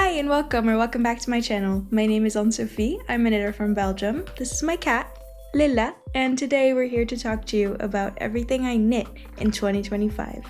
Hi and welcome back to my channel. My name is Anne-Sophie, I'm a knitter from Belgium. This is my cat, Lilla, and today we're here to talk to you about everything I knit in 2025.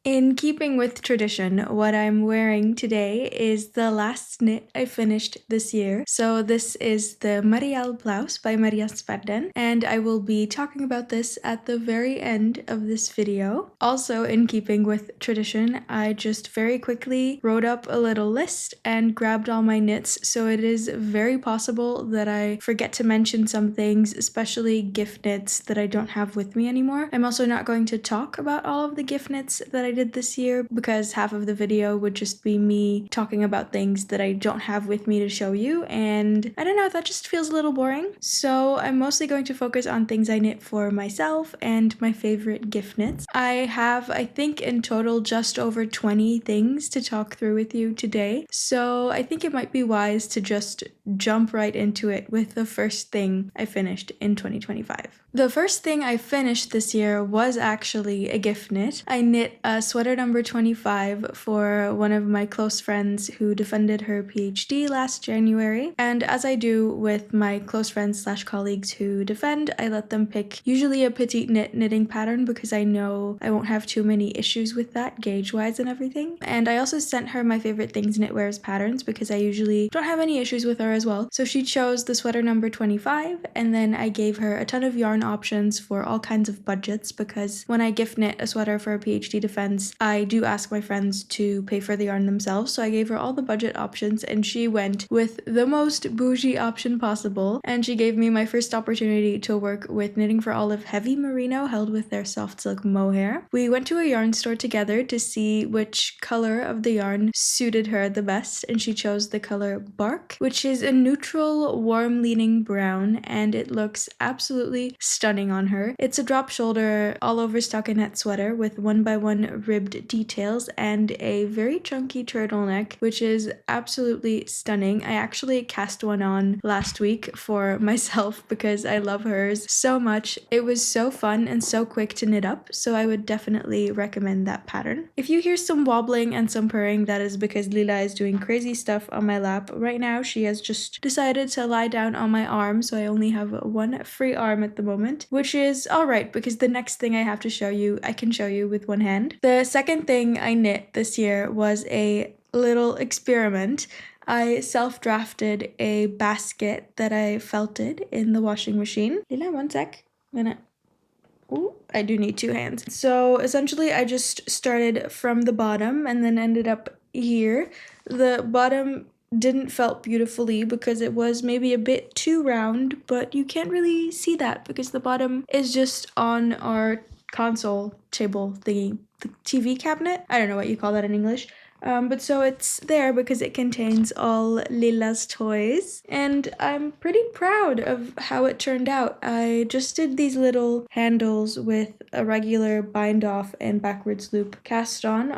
In keeping with tradition, what I'm wearing today is the last knit I finished this year. So this is the Marielle blouse by Marielle, and I will be talking about this at the very end of this video. Also, in keeping with tradition, I just very quickly wrote up a little list and grabbed all my knits, so it is very possible that I forget to mention some things, especially gift knits that I don't have with me anymore. I'm also not going to talk about all of the gift knits that I did this year because half of the video would just be me talking about things that I don't have with me to show you, and I don't know, that just feels a little boring. So I'm mostly going to focus on things I knit for myself and my favorite gift knits. I have, I think in total, just over 20 things to talk through with you today, so I think it might be wise to just jump right into it with the first thing I finished in 2025. The first thing I finished this year was actually a gift knit. I knit a sweater number 25 for one of my close friends who defended her PhD last January, and as I do with my close friends / colleagues who defend, I let them pick usually a petite knit knitting pattern because I know I won't have too many issues with that gauge-wise and everything. And I also sent her my favorite things knitwears patterns because I usually don't have any issues with her as well. So she chose the sweater number 25, and then I gave her a ton of yarn options for all kinds of budgets because when I gift knit a sweater for a PhD defense, I do ask my friends to pay for the yarn themselves, so I gave her all the budget options and she went with the most bougie option possible, and she gave me my first opportunity to work with Knitting for Olive heavy merino held with their soft silk mohair. We went to a yarn store together to see which color of the yarn suited her the best, and she chose the color Bark, which is a neutral warm leaning brown, and it looks absolutely stunning on her. It's a drop shoulder all over stockinette sweater with 1x1 ribbed details and a very chunky turtleneck, which is absolutely stunning. I actually cast one on last week for myself because I love hers so much. It was so fun and so quick to knit up, so I would definitely recommend that pattern. If you hear some wobbling and some purring, that is because Lila is doing crazy stuff on my lap. Right now she has just decided to lie down on my arm, so I only have one free arm at the moment, which is alright because the next thing I have to show you, I can show you with one hand. The second thing I knit this year was a little experiment. I self-drafted a basket that I felted in the washing machine. Lila, one sec. Ooh, I do need two hands. So essentially I just started from the bottom and then ended up here. The bottom didn't felt beautifully because it was maybe a bit too round, but you can't really see that because the bottom is just on our console table thingy, the TV cabinet. I don't know what you call that in English. But so it's there because it contains all Lila's toys, and I'm pretty proud of how it turned out. I just did these little handles with a regular bind off and backwards loop cast on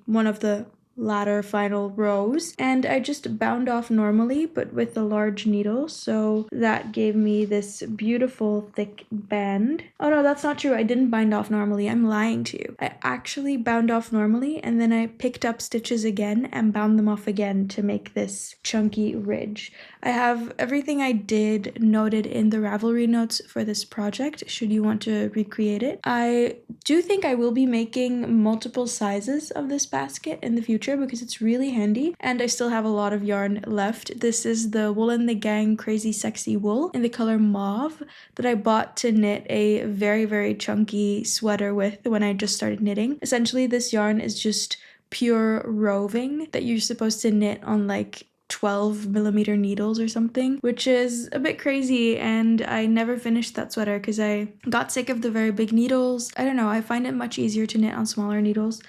one of the latter final rows, and I just bound off normally but with a large needle, so that gave me this beautiful thick band. Oh no, that's not true. I didn't bind off normally. I'm lying to you. I actually bound off normally and then I picked up stitches again and bound them off again to make this chunky ridge. I have everything I did noted in the Ravelry notes for this project should you want to recreate it. I do think I will be making multiple sizes of this basket in the future because it's really handy, and I still have a lot of yarn left. This is the Wool and the Gang Crazy Sexy Wool in the color mauve that I bought to knit a very, very chunky sweater with when I just started knitting. Essentially, this yarn is just pure roving that you're supposed to knit on like 12mm needles or something, which is a bit crazy, and I never finished that sweater because I got sick of the very big needles. I don't know, I find it much easier to knit on smaller needles.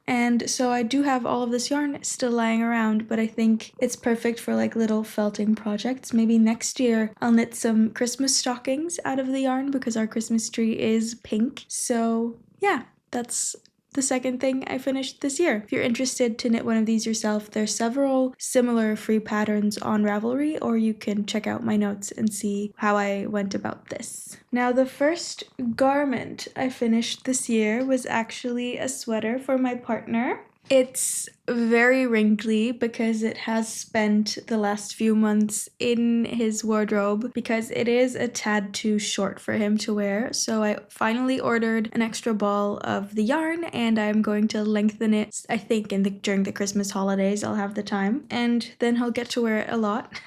And so I do have all of this yarn still lying around, but I think it's perfect for like little felting projects. Maybe next year I'll knit some Christmas stockings out of the yarn because our Christmas tree is pink. So yeah, that's the second thing I finished this year. If you're interested to knit one of these yourself, there's several similar free patterns on Ravelry, or you can check out my notes and see how I went about this. Now, the first garment I finished this year was actually a sweater for my partner. It's very wrinkly because it has spent the last few months in his wardrobe because it is a tad too short for him to wear. So I finally ordered an extra ball of the yarn and I'm going to lengthen it. I think during the Christmas holidays I'll have the time and then he'll get to wear it a lot.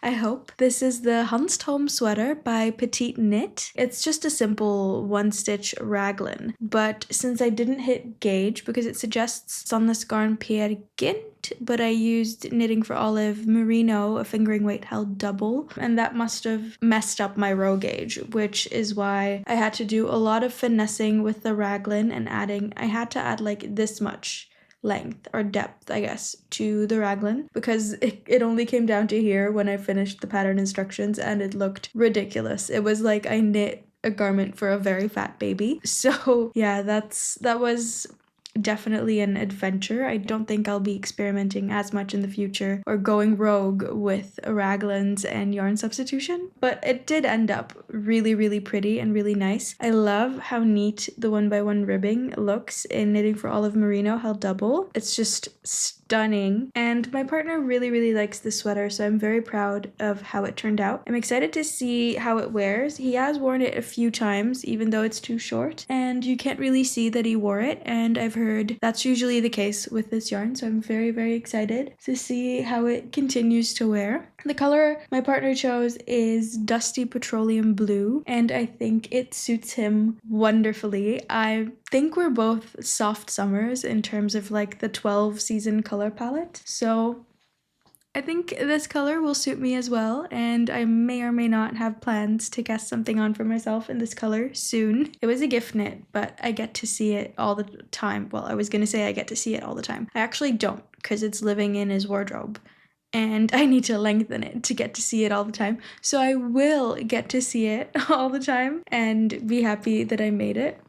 I hope. This is the hanstholm sweater by Petite Knit. It's just a simple one stitch raglan, but since I didn't hit gauge because it suggests Sandnesgarn cardigan, but I used Knitting for Olive merino, a fingering weight held double, and that must have messed up my row gauge, which is why I had to do a lot of finessing with the raglan and I had to add like this much length or depth, I guess, to the raglan because it only came down to here when I finished the pattern instructions and it looked ridiculous. It was like I knit a garment for a very fat baby. So yeah, that was definitely an adventure. I don't think I'll be experimenting as much in the future or going rogue with raglans and yarn substitution, but it did end up really, really pretty and really nice. I love how neat the 1x1 ribbing looks in Knitting for Olive merino held double. It's just stunning, and my partner really, really likes this sweater, so I'm very proud of how it turned out. I'm excited to see how it wears. He has worn it a few times, even though it's too short, and you can't really see that he wore it, and I've heard that's usually the case with this yarn, so I'm very, very excited to see how it continues to wear. The color my partner chose is Dusty Petroleum Blue, and I think it suits him wonderfully. I think we're both soft summers in terms of like the 12 season color palette, so I think this color will suit me as well, and I may or may not have plans to cast something on for myself in this color soon. It was a gift knit, but I get to see it all the time. Well, I was gonna say I get to see it all the time. I actually don't, because it's living in his wardrobe and I need to lengthen it to get to see it all the time. So I will get to see it all the time and be happy that I made it.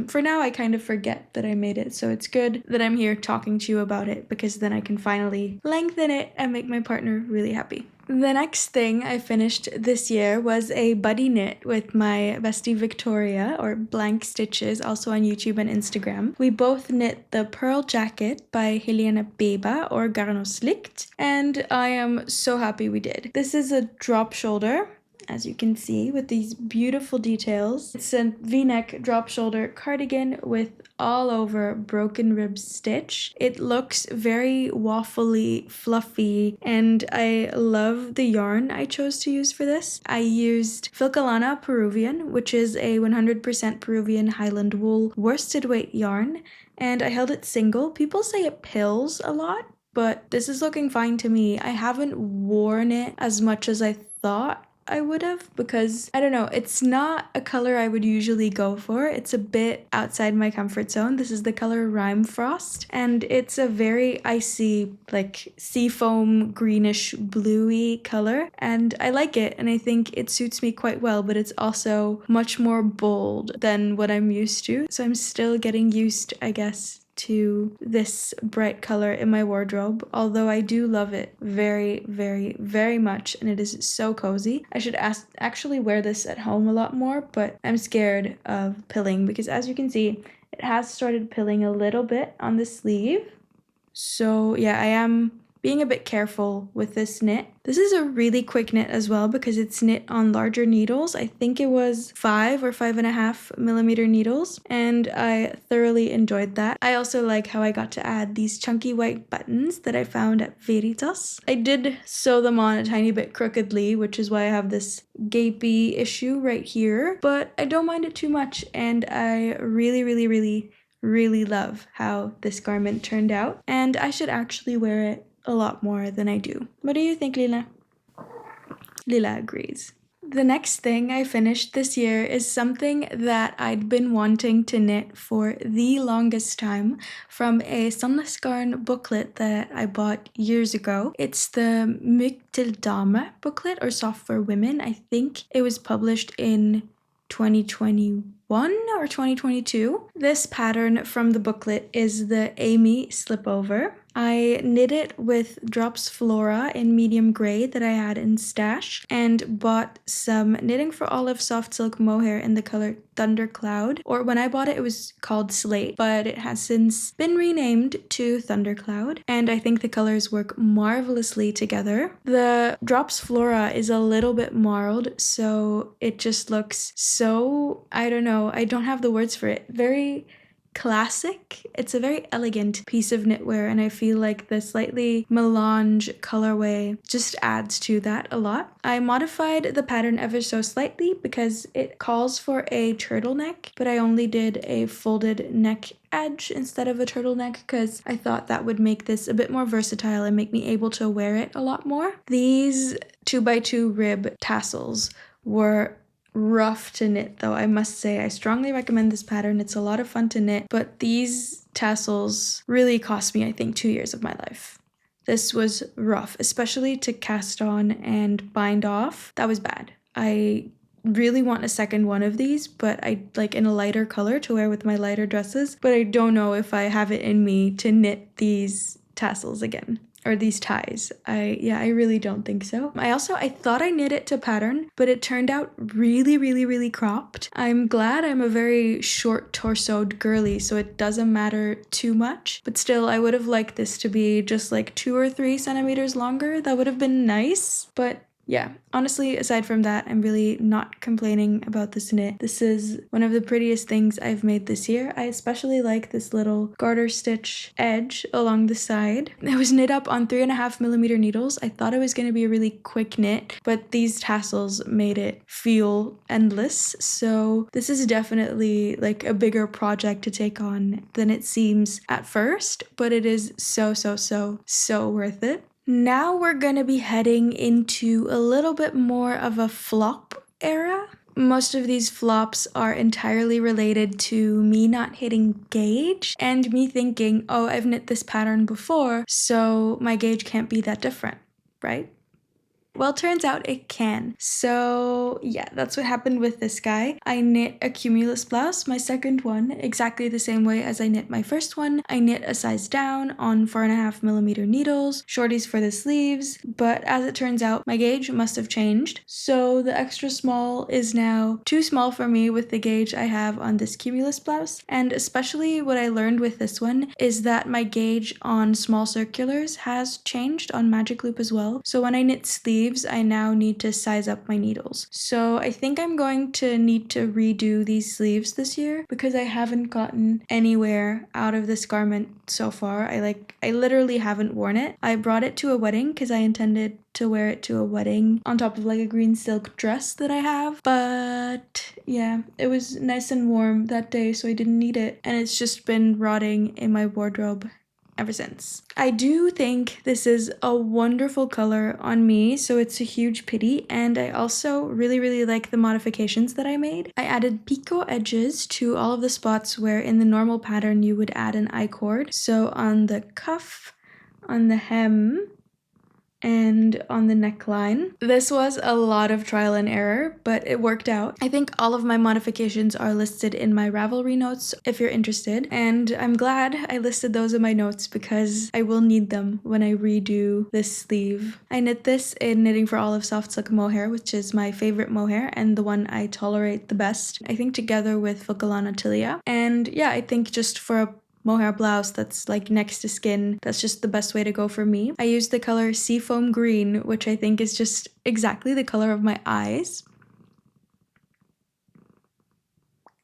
For now, I kind of forget that I made it, so it's good that I'm here talking to you about it because then I can finally lengthen it and make my partner really happy. The next thing I finished this year was a buddy knit with my bestie Victoria, or Blank Stitches, also on YouTube and Instagram. We both knit the Pearl Jacket by Helene Beba, or Garnos Licht, and I am so happy we did. This is a drop shoulder, as you can see, with these beautiful details. It's a V-neck drop shoulder cardigan with all over broken rib stitch. It looks very waffly, fluffy, and I love the yarn I chose to use for this. I used Filcolana Peruvian, which is a 100% Peruvian Highland wool worsted weight yarn, and I held it single. People say it pills a lot, but this is looking fine to me. I haven't worn it as much as I thought I would have because, I don't know, it's not a color I would usually go for. It's a bit outside my comfort zone. This is the color Rime Frost, and it's a very icy, like seafoam greenish bluey color, and I like it, and I think it suits me quite well, but it's also much more bold than what I'm used to, so I'm still getting used, I guess, to this bright color in my wardrobe, although I do love it very, very, very much, and it is so cozy. I should actually wear this at home a lot more, but I'm scared of pilling because, as you can see, it has started pilling a little bit on the sleeve. So yeah, I am being a bit careful with this knit. This is a really quick knit as well because it's knit on larger needles. I think it was 5 or 5.5 millimeter needles, and I thoroughly enjoyed that. I also like how I got to add these chunky white buttons that I found at Veritas. I did sew them on a tiny bit crookedly, which is why I have this gapey issue right here, but I don't mind it too much, and I really, really, really, really love how this garment turned out, and I should actually wear it a lot more than I do. What do you think, Lila? Lila agrees. The next thing I finished this year is something that I'd been wanting to knit for the longest time from a Sandnesgarn booklet that I bought years ago. It's the Myk til Dame booklet, or Soft for Women. I think it was published in 2021 or 2022. This pattern from the booklet is the Amy slipover. I knit it with Drops Flora in medium gray that I had in stash, and bought some Knitting for Olive soft silk mohair in the color Thundercloud, or when I bought it, it was called Slate, but it has since been renamed to Thundercloud, and I think the colors work marvelously together. The Drops Flora is a little bit marled, so it just looks so, I don't know, I don't have the words for it, very classic. It's a very elegant piece of knitwear, and I feel like the slightly melange colorway just adds to that a lot. I modified the pattern ever so slightly because it calls for a turtleneck, but I only did a folded neck edge instead of a turtleneck because I thought that would make this a bit more versatile and make me able to wear it a lot more. These 2x2 rib tassels were rough to knit though, I must say. I strongly recommend this pattern. It's a lot of fun to knit, but these tassels really cost me, I think, 2 years of my life. This was rough, especially to cast on and bind off. That was bad. I really want a second one of these, but I like in a lighter color to wear with my lighter dresses, but I don't know if I have it in me to knit these tassels again. Or these ties. I really don't think so. I thought I knit it to pattern, but it turned out really cropped. I'm glad I'm a very short torsoed girly, so it doesn't matter too much. But still, I would have liked this to be just like 2 or 3 centimeters longer. That would have been nice, but yeah, honestly, aside from that, I'm really not complaining about this knit. This is one of the prettiest things I've made this year. I especially like this little garter stitch edge along the side. It was knit up on 3.5mm needles. I thought it was going to be a really quick knit, but these tassels made it feel endless. So this is definitely like a bigger project to take on than it seems at first, but it is so worth it. Now we're going to be heading into a little bit more of a flop era. Most of these flops are entirely related to me not hitting gauge and me thinking, oh, I've knit this pattern before, so my gauge can't be that different, right? Well, turns out it can. So yeah, that's what happened with this guy. I knit a cumulus blouse, my second one, exactly the same way as I knit my first one. I knit a size down on 4.5mm needles, shorties for the sleeves, but as it turns out, my gauge must have changed. So the extra small is now too small for me with the gauge I have on this cumulus blouse. And especially what I learned with this one is that my gauge on small circulars has changed on Magic Loop as well. So when I knit sleeves, I now need to size up my needles. So I think I'm going to need to redo these sleeves this year because I haven't gotten anywhere out of this garment so far. I literally haven't worn it. I brought it to a wedding because I intended to wear it to a wedding on top of like a green silk dress that I have. But yeah, it was nice and warm that day, so I didn't need it. And it's just been rotting in my wardrobe ever since. I do think this is a wonderful color on me, so it's a huge pity, and I also really like the modifications that I made. I added picot edges to all of the spots where in the normal pattern you would add an I-cord. So on the cuff, on the hem, and on the neckline. This was a lot of trial and error, but it worked out. I think all of my modifications are listed in my Ravelry notes if you're interested, and I'm glad I listed those in my notes because I will need them when I redo this sleeve. I knit this in Knitting for Olive soft silk mohair, which is my favorite mohair and the one I tolerate the best, I think together with Vocalana Tilia. And yeah, I think just for a mohair blouse that's like next to skin, that's just the best way to go for me. I used the color Seafoam Green, which I think is just exactly the color of my eyes.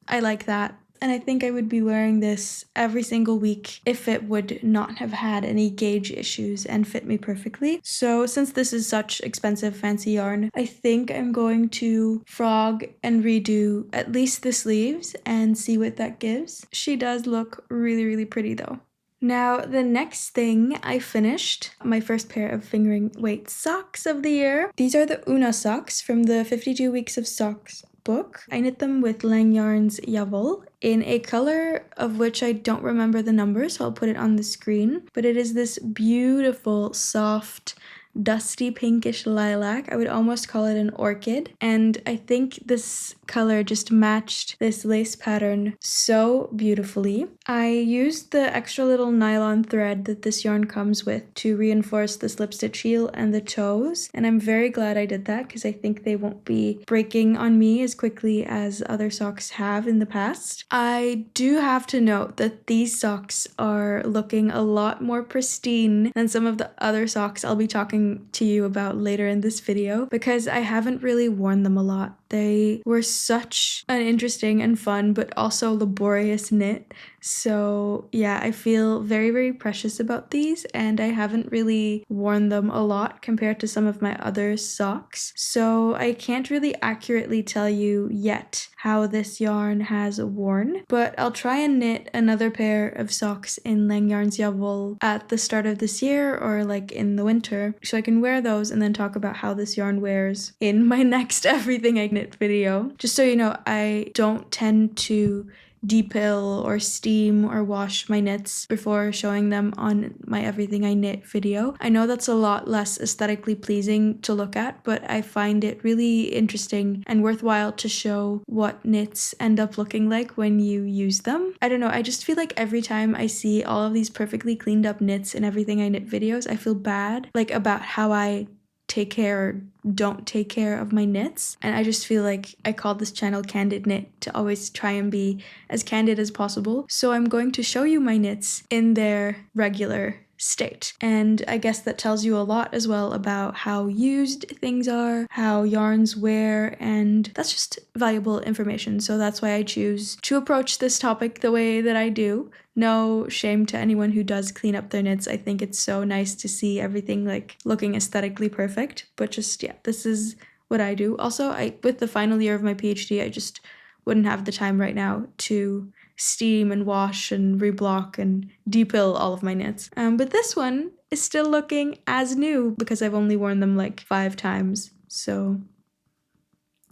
I like that. And I think I would be wearing this every single week if it would not have had any gauge issues and fit me perfectly. So since this is such expensive fancy yarn, I think I'm going to frog and redo at least the sleeves and see what that gives. She does look really pretty though. Now, the next thing I finished, my first pair of fingering weight socks of the year. These are the Oona socks from the 52 Weeks of Socks book. I knit them with Lang Yarn's Yavel in a color of which I don't remember the number, so I'll put it on the screen. But it is this beautiful, soft, dusty pinkish lilac. I would almost call it an orchid. And I think this color just matched this lace pattern so beautifully. I used the extra little nylon thread that this yarn comes with to reinforce the slip stitch heel and the toes. And I'm very glad I did that because I think they won't be breaking on me as quickly as other socks have in the past. I do have to note that these socks are looking a lot more pristine than some of the other socks I'll be talking to you about later in this video because I haven't really worn them a lot. They were such an interesting and fun but also laborious knit. So yeah, I feel very, very precious about these, and I haven't really worn them a lot compared to some of my other socks. So I can't really accurately tell you yet how this yarn has worn, but I'll try and knit another pair of socks in Lang Yarns Jawohl at the start of this year or like in the winter, so I can wear those and then talk about how this yarn wears in my next Everything I Knit video. Just so you know, I don't tend to depill or steam or wash my knits before showing them on my Everything I Knit video. I know that's a lot less aesthetically pleasing to look at, but I find it really interesting and worthwhile to show what knits end up looking like when you use them. I don't know, I just feel like every time I see all of these perfectly cleaned up knits in Everything I Knit videos, I feel bad like about how I take care or don't take care of my knits, and I just feel like I called this channel Candid Knit to always try and be as candid as possible. So I'm going to show you my knits in their regular state, and I guess that tells you a lot as well about how used things are, how yarns wear, and that's just valuable information. So that's why I choose to approach this topic the way that I do. No shame to anyone who does clean up their knits. I think it's so nice to see everything like looking aesthetically perfect, but just yeah, this is what I do. Also, with the final year of my PhD, I just wouldn't have the time right now to steam and wash and reblock and depill all of my knits. But this one is still looking as new because I've only worn them like 5 times. So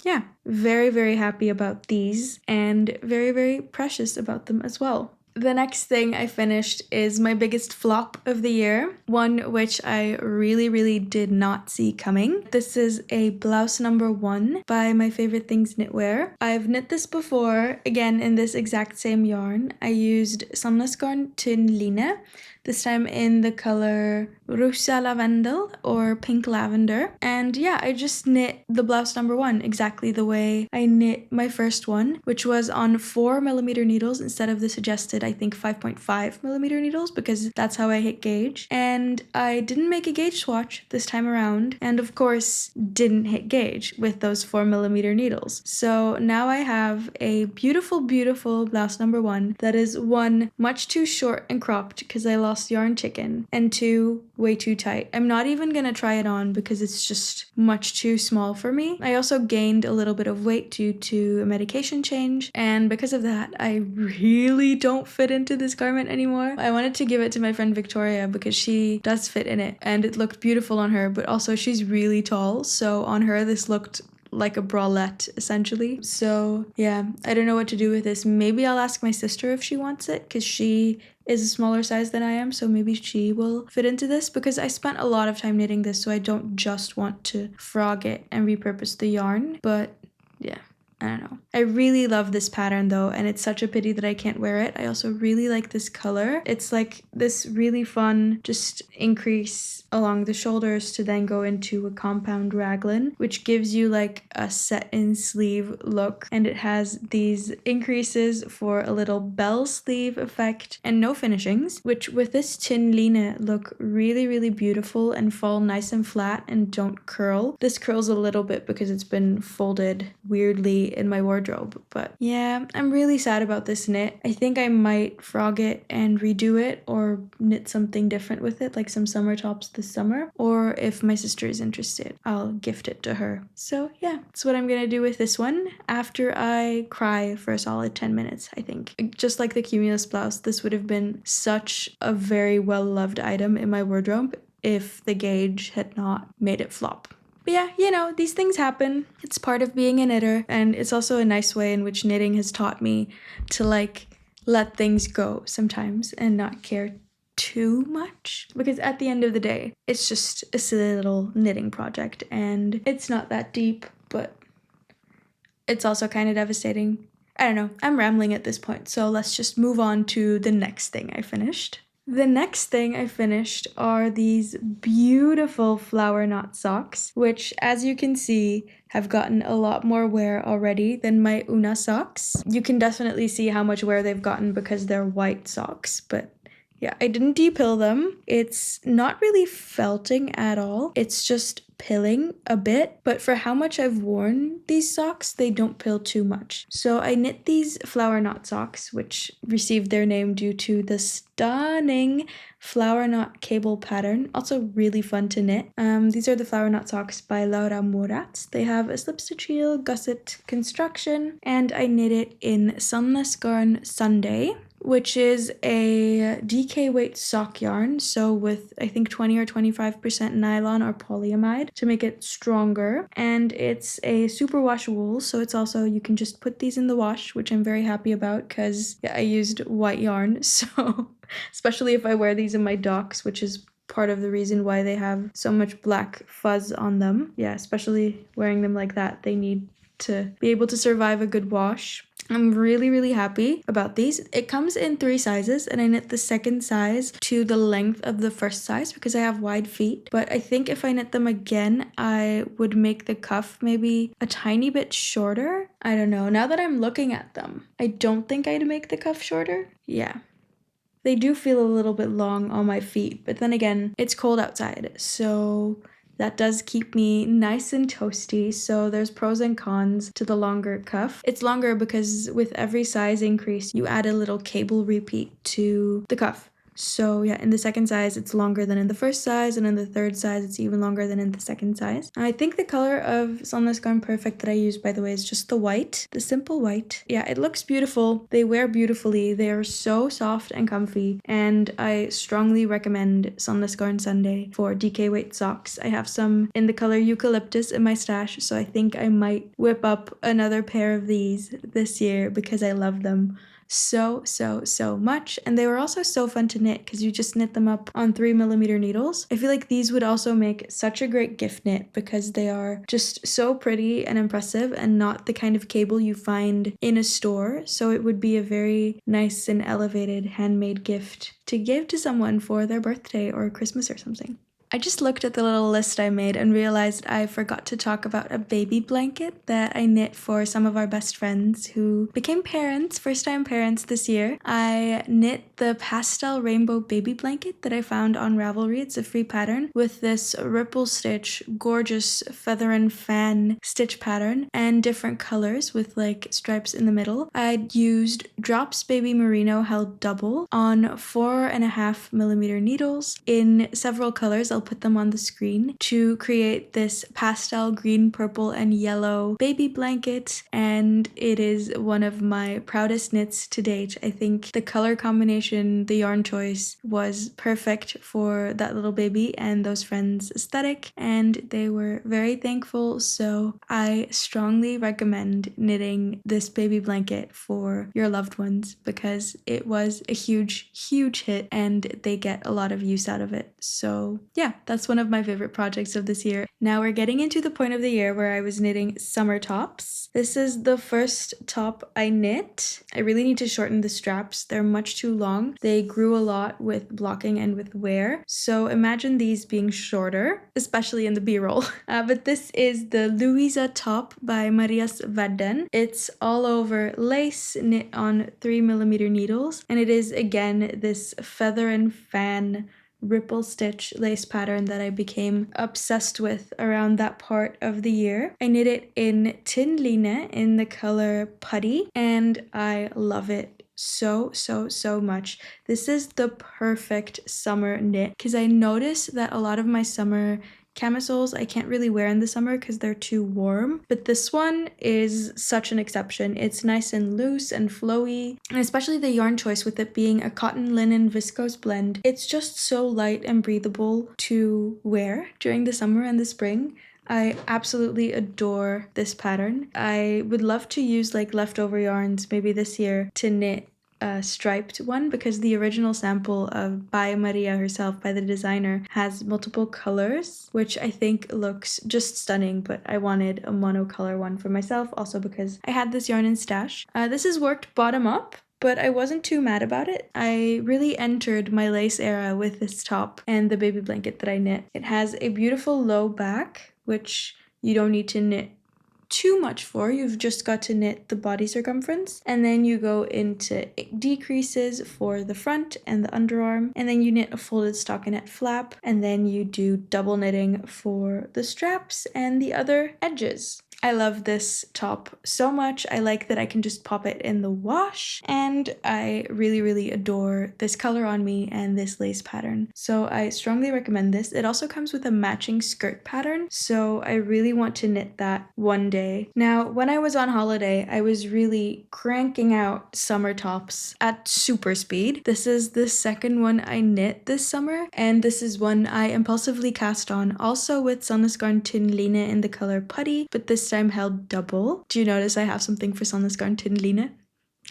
yeah, very, very happy about these and very, very precious about them as well. The next thing I finished is my biggest flop of the year, one which I really, really did not see coming. This is a blouse number 1 by My Favorite Things Knitwear. I've knit this before, again in this exact same yarn. I used Samlesgarn Tynn Line, this time in the color Rosa Lavendel or Pink Lavender. And yeah, I just knit the blouse number 1 exactly the way I knit my first one, which was on 4mm needles instead of the suggested, I think, 5.5mm needles, because that's how I hit gauge. And I didn't make a gauge swatch this time around, and of course didn't hit gauge with those 4mm needles. So now I have a beautiful, beautiful blouse number 1 that is 1, much too short and cropped because I lost yarn chicken, and 2, way too tight. I'm not even gonna try it on because it's just much too small for me. I also gained a little bit of weight due to a medication change, and because of that, I really don't fit into this garment anymore. I wanted to give it to my friend Victoria because she does fit in it, and it looked beautiful on her, but also she's really tall, so on her this looked like a bralette essentially. So yeah, I don't know what to do with this. Maybe I'll ask my sister if she wants it because she is a smaller size than I am, so maybe she will fit into this, because I spent a lot of time knitting this, so I don't just want to frog it and repurpose the yarn. But yeah, I don't know. I really love this pattern though, and it's such a pity that I can't wear it. I also really like this color. It's like this really fun just increase along the shoulders to then go into a compound raglan, which gives you like a set-in sleeve look, and it has these increases for a little bell sleeve effect and no finishings, which with this Tynn Line look really, really beautiful and fall nice and flat and don't curl. This curls a little bit because it's been folded weirdly in my wardrobe, but yeah, I'm really sad about this knit. I think I might frog it and redo it or knit something different with it, like some summer tops this summer, or if my sister is interested, I'll gift it to her. So yeah, that's what I'm gonna do with this one after I cry for a solid 10 minutes, I think. Just like the cumulus blouse, this would have been such a very well-loved item in my wardrobe if the gauge had not made it flop. But yeah, you know, these things happen. It's part of being a knitter, and it's also a nice way in which knitting has taught me to like let things go sometimes and not care too much, because at the end of the day, it's just a silly little knitting project and it's not that deep, but it's also kind of devastating. I don't know, I'm rambling at this point, so let's just move on to the next thing I finished. The next thing I finished are these beautiful flower knot socks, which, as you can see, have gotten a lot more wear already than my oona socks. You can definitely see how much wear they've gotten because they're white socks, but yeah, I didn't depill them. It's not really felting at all. It's just pilling a bit, but for how much I've worn these socks, they don't pill too much. So I knit these flower knot socks, which received their name due to the stunning flower knot cable pattern. Also really fun to knit. These are the flower knot socks by Laura Morat. They have a slip stitch heel, gusset construction, and I knit it in Sunless Garn Sunday, which is a DK weight sock yarn, so with I think 20 or 25% nylon or polyamide to make it stronger. And it's a superwash wool, so it's also, you can just put these in the wash, which I'm very happy about because I used white yarn, so especially if I wear these in my docks, which is part of the reason why they have so much black fuzz on them. Yeah, especially wearing them like that, they need to be able to survive a good wash. I'm really happy about these. It comes in 3 sizes and I knit the second size to the length of the first size because I have wide feet. But I think if I knit them again, I would make the cuff maybe a tiny bit shorter. I don't know. Now that I'm looking at them, I don't think I'd make the cuff shorter. Yeah. They do feel a little bit long on my feet, but then again, it's cold outside, so that does keep me nice and toasty, so there's pros and cons to the longer cuff. It's longer because with every size increase, you add a little cable repeat to the cuff. So yeah, in the second size, it's longer than in the first size, and in the third size, it's even longer than in the second size. And I think the color of Sunless Garn Perfect that I use, by the way, is just the white, the simple white. Yeah, it looks beautiful. They wear beautifully. They are so soft and comfy, and I strongly recommend Sunless Garn Sunday for DK weight socks. I have some in the color eucalyptus in my stash, so I think I might whip up another pair of these this year because I love them so much. And they were also so fun to knit because you just knit them up on 3mm needles. I feel like these would also make such a great gift knit because they are just so pretty and impressive and not the kind of cable you find in a store. So it would be a very nice and elevated handmade gift to give to someone for their birthday or Christmas or something. I just looked at the little list I made and realized I forgot to talk about a baby blanket that I knit for some of our best friends who became parents, first-time parents this year. I knit the pastel rainbow baby blanket that I found on Ravelry. It's a free pattern with this ripple stitch, gorgeous feather and fan stitch pattern and different colors with like stripes in the middle. I used Drops Baby Merino held double on 4.5mm needles in several colors. I'll put them on the screen to create this pastel green, purple, and yellow baby blanket, and it is one of my proudest knits to date. I think the color combination, the yarn choice was perfect for that little baby and those friends' aesthetic, and they were very thankful, so I strongly recommend knitting this baby blanket for your loved ones because it was a huge hit and they get a lot of use out of it. So yeah, that's one of my favorite projects of this year. Now we're getting into the point of the year where I was knitting summer tops. This is the first top I knit. I really need to shorten the straps. They're much too long. They grew a lot with blocking and with wear. So imagine these being shorter, especially in the B-roll. But this is the Louisa top by Marielle Verden. It's all over lace knit on 3mm needles. And it is again this feather and fan ripple stitch lace pattern that I became obsessed with around that part of the year. I knit it in tin line in the color putty and I love it so much. This is the perfect summer knit because I notice that a lot of my summer camisoles I can't really wear in the summer because they're too warm, but this one is such an exception. It's nice and loose and flowy, and especially the yarn choice with it being a cotton linen viscose blend. It's just so light and breathable to wear during the summer and the spring. I absolutely adore this pattern. I would love to use like leftover yarns maybe this year to knit striped one, because the original sample of by Maria herself, by the designer, has multiple colors, which I think looks just stunning, but I wanted a monocolor one for myself, also because I had this yarn in stash. This is worked bottom up, but I wasn't too mad about it. I really entered my lace era with this top and the baby blanket that I knit. It has a beautiful low back, which you don't need to knit too much for. You've just got to knit the body circumference, and then you go into decreases for the front and the underarm, and then you knit a folded stockinette flap, and then you do double knitting for the straps and the other edges. I love this top so much. I like that I can just pop it in the wash, and I really, really adore this color on me and this lace pattern. So I strongly recommend this. It also comes with a matching skirt pattern, so I really want to knit that one day. Now, when I was on holiday, I was really cranking out summer tops at super speed. This is the second one I knit this summer, and this is one I impulsively cast on, also with Sandnesgarn Line in the color Putty, but this time held double. Do you notice I have something for Sandnesgarn Line?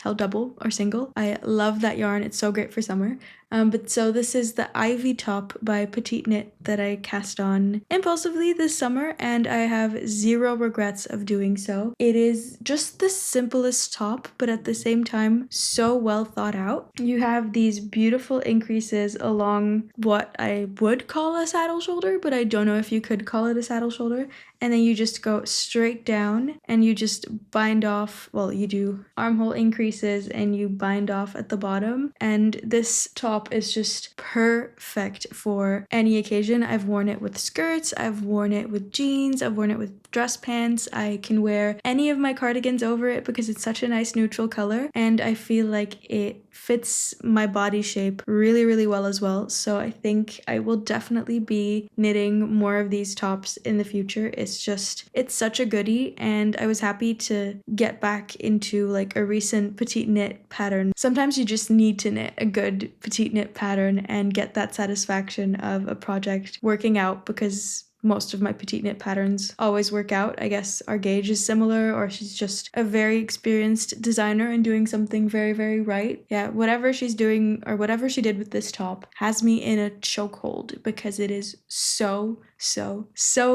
Held double or single. I love that yarn. It's so great for summer. But so this is the Ivy top by Petite Knit that I cast on impulsively this summer, and I have zero regrets of doing so. It is just the simplest top, but at the same time so well thought out. You have these beautiful increases along what I would call a saddle shoulder, but I don't know if you could call it a saddle shoulder. And then you just go straight down and you just bind off, well, you do armhole increases and you bind off at the bottom. And this top is just perfect for any occasion. I've worn it with skirts, I've worn it with jeans, I've worn it with dress pants. I can wear any of my cardigans over it because it's such a nice neutral color, and I feel like it fits my body shape really, really well as well. So I think I will definitely be knitting more of these tops in the future. It's such a goodie, and I was happy to get back into like a recent petite knit pattern. Sometimes you just need to knit a good petite knit pattern and get that satisfaction of a project working out, because most of my petite knit patterns always work out. I guess our gauge is similar, or she's just a very experienced designer and doing something very, very right. Yeah, whatever she's doing or whatever she did with this top has me in a chokehold because it is so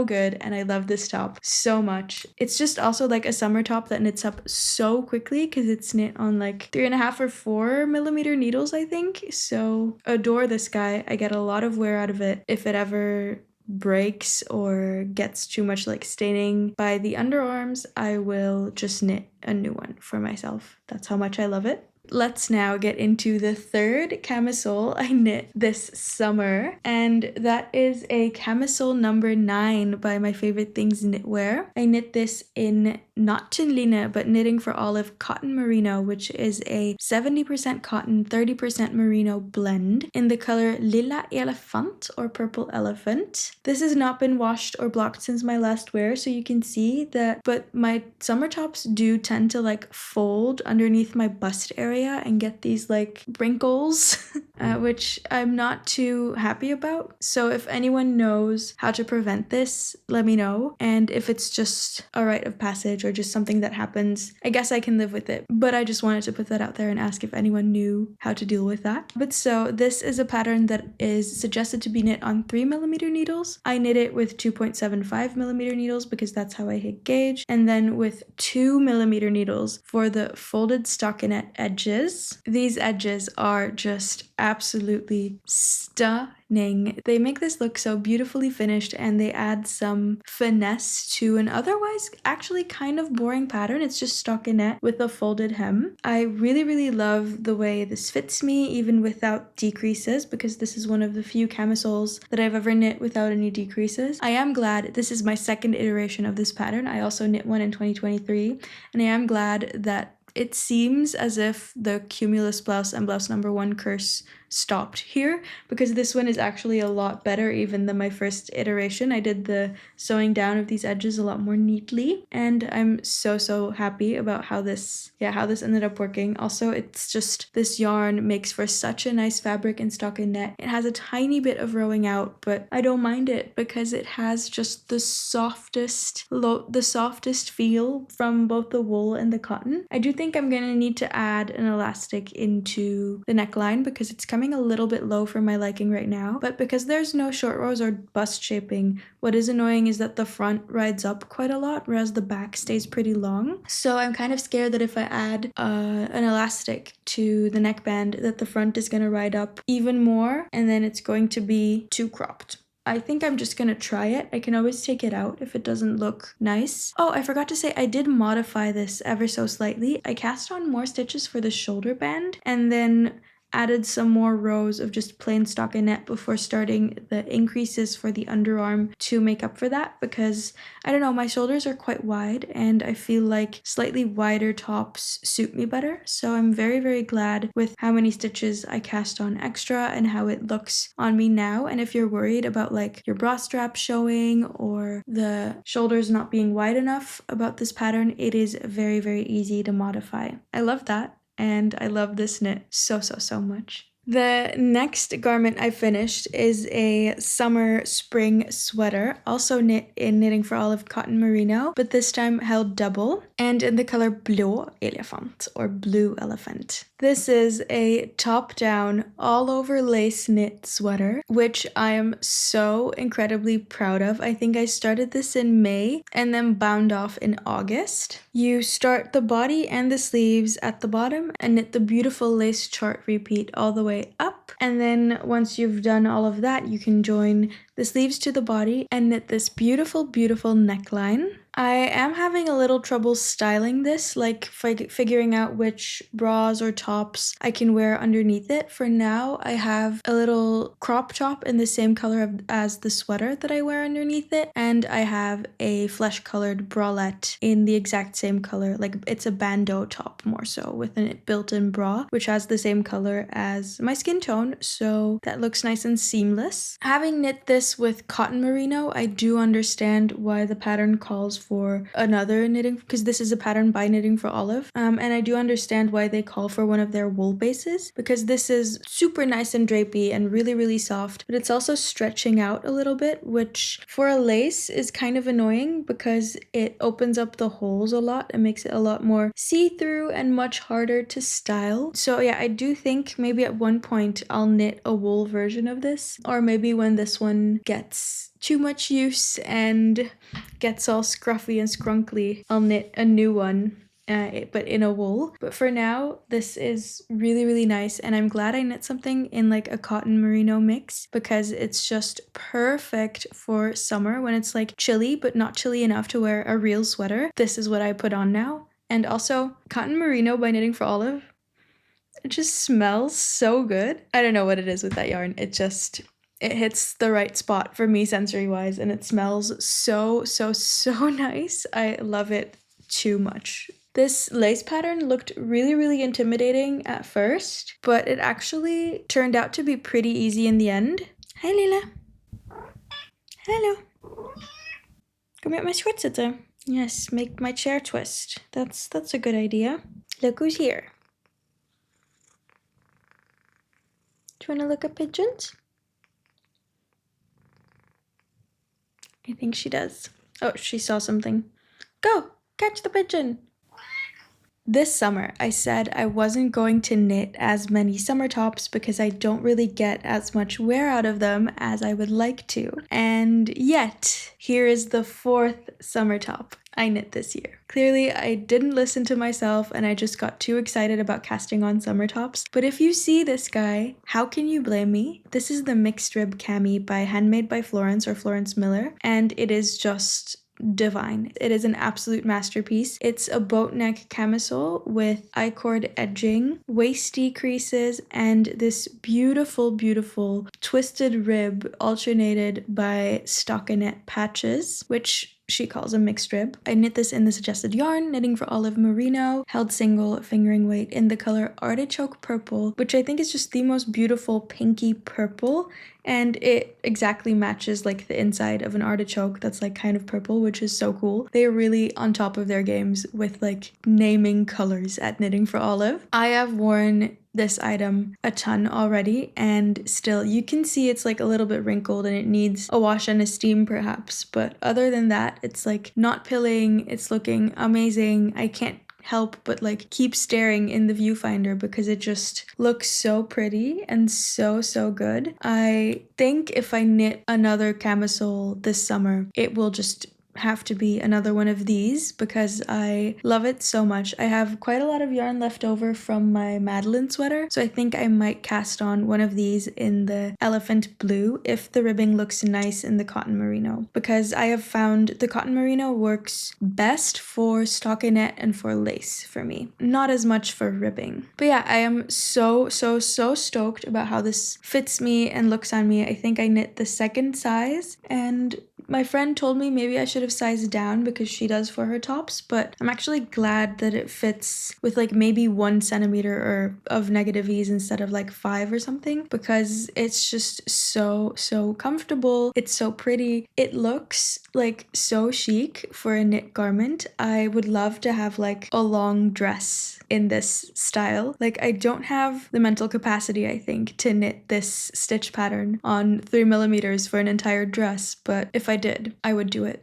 good, and I love this top so much. It's just also like a summer top that knits up so quickly because it's knit on like 3.5 or 4 millimeter needles, I think. So adore this guy. I get a lot of wear out of it. If it ever breaks or gets too much like staining by the underarms, I will just knit a new one for myself. That's how much I love it. Let's now get into the third camisole I knit this summer, and that is a camisole number 9 by My Favorite Things Knitwear. I knit this in not Line, but Knitting for Olive cotton merino, which is a 70% cotton, 30% merino blend in the color Lilla Elefant or Purple Elephant. This has not been washed or blocked since my last wear, so you can see that, but my summer tops do tend to like fold underneath my bust area and get these like wrinkles, which I'm not too happy about. So if anyone knows how to prevent this, let me know. And if it's just a rite of passage or just something that happens, I guess I can live with it. But I just wanted to put that out there and ask if anyone knew how to deal with that. But so this is a pattern that is suggested to be knit on 3mm needles. I knit it with 2.75mm needles because that's how I hit gauge, and then with 2mm needles for the folded stockinette edges. These edges are just absolutely stunning. They make this look so beautifully finished, and they add some finesse to an otherwise actually kind of boring pattern. It's just stockinette with a folded hem. I really, really love the way this fits me even without decreases, because this is one of the few camisoles that I've ever knit without any decreases. I am glad this is my second iteration of this pattern. I also knit one in 2023, and I am glad that it seems as if the cumulus blouse and blouse number 1 curse stopped here because this one is actually a lot better even than my first iteration. I did the sewing down of these edges a lot more neatly, and I'm so happy about how this ended up working. Also, it's just, this yarn makes for such a nice fabric in stockinette. It has a tiny bit of rowing out, but I don't mind it because it has just the softest feel from both the wool and the cotton. I do think I'm gonna need to add an elastic into the neckline because it's coming a little bit low for my liking right now, but because there's no short rows or bust shaping, what is annoying is that the front rides up quite a lot whereas the back stays pretty long. So I'm kind of scared that if I add an elastic to the neckband that the front is going to ride up even more and then it's going to be too cropped. I think I'm just gonna try it. I can always take it out if it doesn't look nice. Oh, I forgot to say I did modify this ever so slightly. I cast on more stitches for the shoulder band and then added some more rows of just plain stockinette before starting the increases for the underarm to make up for that, because I don't know, my shoulders are quite wide and I feel like slightly wider tops suit me better. So I'm very glad with how many stitches I cast on extra and how it looks on me now. And if you're worried about like your bra strap showing or the shoulders not being wide enough about this pattern, it is very easy to modify. I love that. And I love this knit so much. The next garment I finished is a summer spring sweater, also knit in Knitting for Olive cotton merino, but this time held double and in the color blå elefant or blue elephant. This is a top-down, all-over lace knit sweater, which I am so incredibly proud of. I think I started this in May and then bound off in August. You start the body and the sleeves at the bottom and knit the beautiful lace chart repeat all the way up. And then once you've done all of that, you can join the sleeves to the body and knit this beautiful neckline. I am having a little trouble styling this, like figuring out which bras or tops I can wear underneath it. For now, I have a little crop top in the same color as the sweater that I wear underneath it, and I have a flesh-colored bralette in the exact same color, like it's a bandeau top more so, with a built-in bra, which has the same color as my skin tone, so that looks nice and seamless. Having knit this with cotton merino, I do understand why the pattern calls for another knitting, because this is a pattern by Knitting for Olive, and I do understand why they call for one of their wool bases, because this is super nice and drapey and really soft, but it's also stretching out a little bit, which for a lace is kind of annoying because it opens up the holes a lot and makes it a lot more see-through and much harder to style. So yeah, I do think maybe at one point I'll knit a wool version of this, or maybe when this one gets too much use and gets all scruffy and scrunkly, I'll knit a new one, but in a wool. But for now, this is really nice, and I'm glad I knit something in like a cotton merino mix because it's just perfect for summer when it's like chilly but not chilly enough to wear a real sweater. This is what I put on now. And also, cotton merino by Knitting for Olive, it just smells so good. I don't know what it is with that yarn. It hits the right spot for me sensory-wise, and it smells so nice. I love it too much. This lace pattern looked really intimidating at first, but it actually turned out to be pretty easy in the end. Hi, Lila. Hello. Kom met mijn sweat zitten. Yes, make my chair twist. That's a good idea. Look who's here. Do you want to look at pigeons? I think she does. Oh, she saw something. Go! Catch the pigeon! This summer, I said I wasn't going to knit as many summer tops because I don't really get as much wear out of them as I would like to. And yet, here is the 4th summer top I knit this year. Clearly, I didn't listen to myself and I just got too excited about casting on summer tops. But if you see this guy, how can you blame me? This is the mixed rib cami by Handmade by Florence or Florence Miller, and it is just divine. It is an absolute masterpiece. It's a boat neck camisole with I-cord edging, waist decreases, and this beautiful twisted rib alternated by stockinette patches, which she calls a mixed rib. I knit this in the suggested yarn, knitting for olive merino, held single, fingering weight in the color artichoke purple, which I think is just the most beautiful pinky purple. And it exactly matches like the inside of an artichoke that's like kind of purple, which is so cool. They are really on top of their games with like naming colors at Knitting for Olive. I have worn this item a ton already, and still you can see it's like a little bit wrinkled and it needs a wash and a steam perhaps, but other than that it's like not pilling. It's looking amazing. I can't help but like keep staring in the viewfinder because it just looks so pretty and so good. I think if I knit another camisole this summer, it will just have to be another one of these because I love it so much. I have quite a lot of yarn left over from my Madeleine sweater, so I think I might cast on one of these in the elephant blue if the ribbing looks nice in the cotton merino, because I have found the cotton merino works best for stockinette and for lace for me, not as much for ribbing. But yeah, I am so stoked about how this fits me and looks on me. I think I knit the second size, and my friend told me maybe I should have sized down because she does for her tops, but I'm actually glad that it fits with like maybe 1 centimeter or of negative ease instead of like 5 or something, because it's just so comfortable. It's so pretty. It looks like so chic for a knit garment. I would love to have like a long dress in this style. Like I don't have the mental capacity, I think, to knit this stitch pattern on 3mm for an entire dress, but if I did, I would do it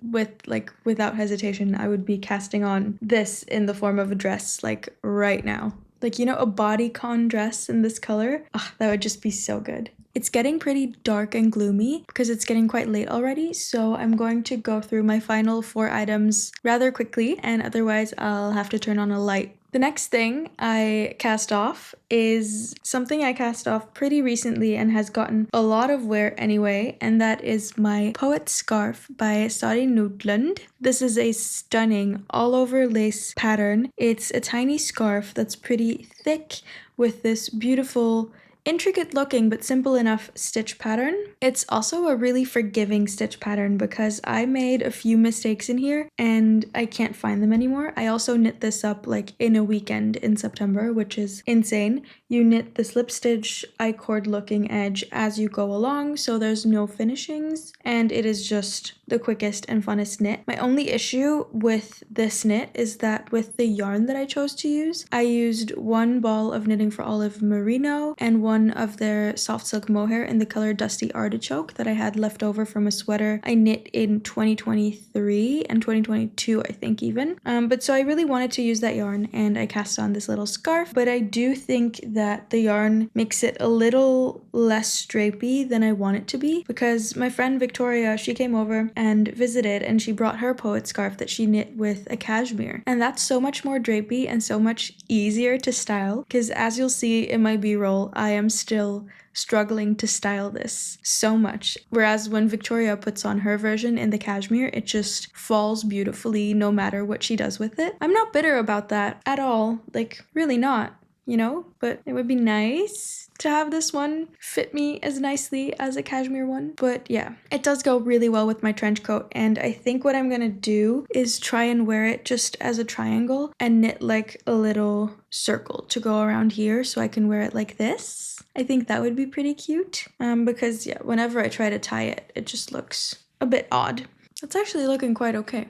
without hesitation. I would be casting on this in the form of a dress like right now. Like, you know, a bodycon dress in this color. That would just be so good. It's getting pretty dark and gloomy because it's getting quite late already, so I'm going to go through my final 4 items rather quickly, and otherwise I'll have to turn on a light. The next thing I cast off is something I cast off pretty recently and has gotten a lot of wear anyway, and that is my Poet Scarf by Sari Nudlund. This is a stunning all-over lace pattern. It's a tiny scarf that's pretty thick with this beautiful, intricate looking but simple enough stitch pattern. It's also a really forgiving stitch pattern because I made a few mistakes in here and I can't find them anymore. I also knit this up like in a weekend in September, which is insane. You knit the slip stitch I-cord looking edge as you go along, so there's no finishings, and it is just the quickest and funnest knit. My only issue with this knit is that with the yarn that I chose to use, I used 1 ball of Knitting for Olive merino and 1 of their soft silk mohair in the color Dusty Artichoke that I had left over from a sweater I knit in 2023 and 2022, I think even. But so I really wanted to use that yarn and I cast on this little scarf, but I do think that the yarn makes it a little less drapey than I want it to be, because my friend Victoria, she came over and visited and she brought her poet scarf that she knit with a cashmere, and that's so much more drapey and so much easier to style, because as you'll see in my b-roll, I am still struggling to style this so much, whereas when Victoria puts on her version in the cashmere, it just falls beautifully no matter what she does with it. I'm not bitter about that at all, like really not, you know, but it would be nice to have this one fit me as nicely as a cashmere one. But yeah, it does go really well with my trench coat, and I think what I'm gonna do is try and wear it just as a triangle and knit like a little circle to go around here so I can wear it like this. I think that would be pretty cute, because yeah, whenever I try to tie it, it just looks a bit odd. It's actually looking quite okay.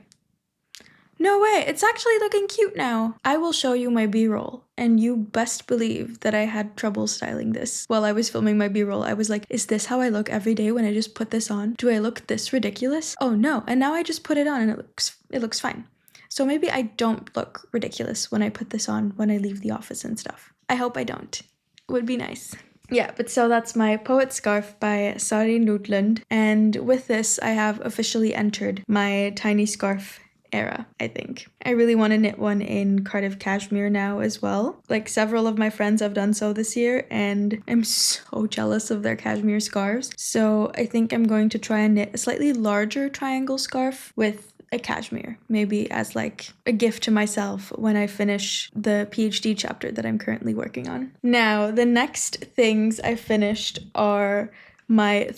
No way, it's actually looking cute now. I will show you my b-roll, and you best believe that I had trouble styling this. While I was filming my b-roll, I was like, is this how I look every day when I just put this on? Do I look this ridiculous? Oh no, and now I just put it on and it looks fine. So maybe I don't look ridiculous when I put this on when I leave the office and stuff. I hope I don't. It would be nice. Yeah, but so that's my Poet Scarf by Sari Nudlund, and with this I have officially entered my tiny scarf era, I think. I really want to knit one in Cardiff cashmere now as well. Like several of my friends have done so this year, and I'm so jealous of their cashmere scarves. So I think I'm going to try and knit a slightly larger triangle scarf with a cashmere, maybe as like a gift to myself when I finish the PhD chapter that I'm currently working on. Now, the next things I finished are my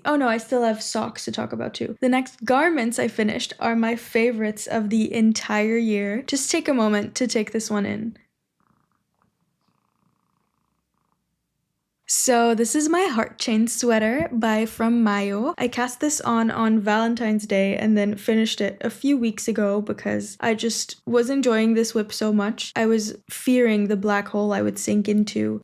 oh no, I still have socks to talk about too. The next garments I finished are my favorites of the entire year. Just take a moment to take this one in. So this is my heart chain sweater by From Mayo. I cast this on Valentine's Day and then finished it a few weeks ago because I just was enjoying this whip so much. I was fearing the black hole I would sink into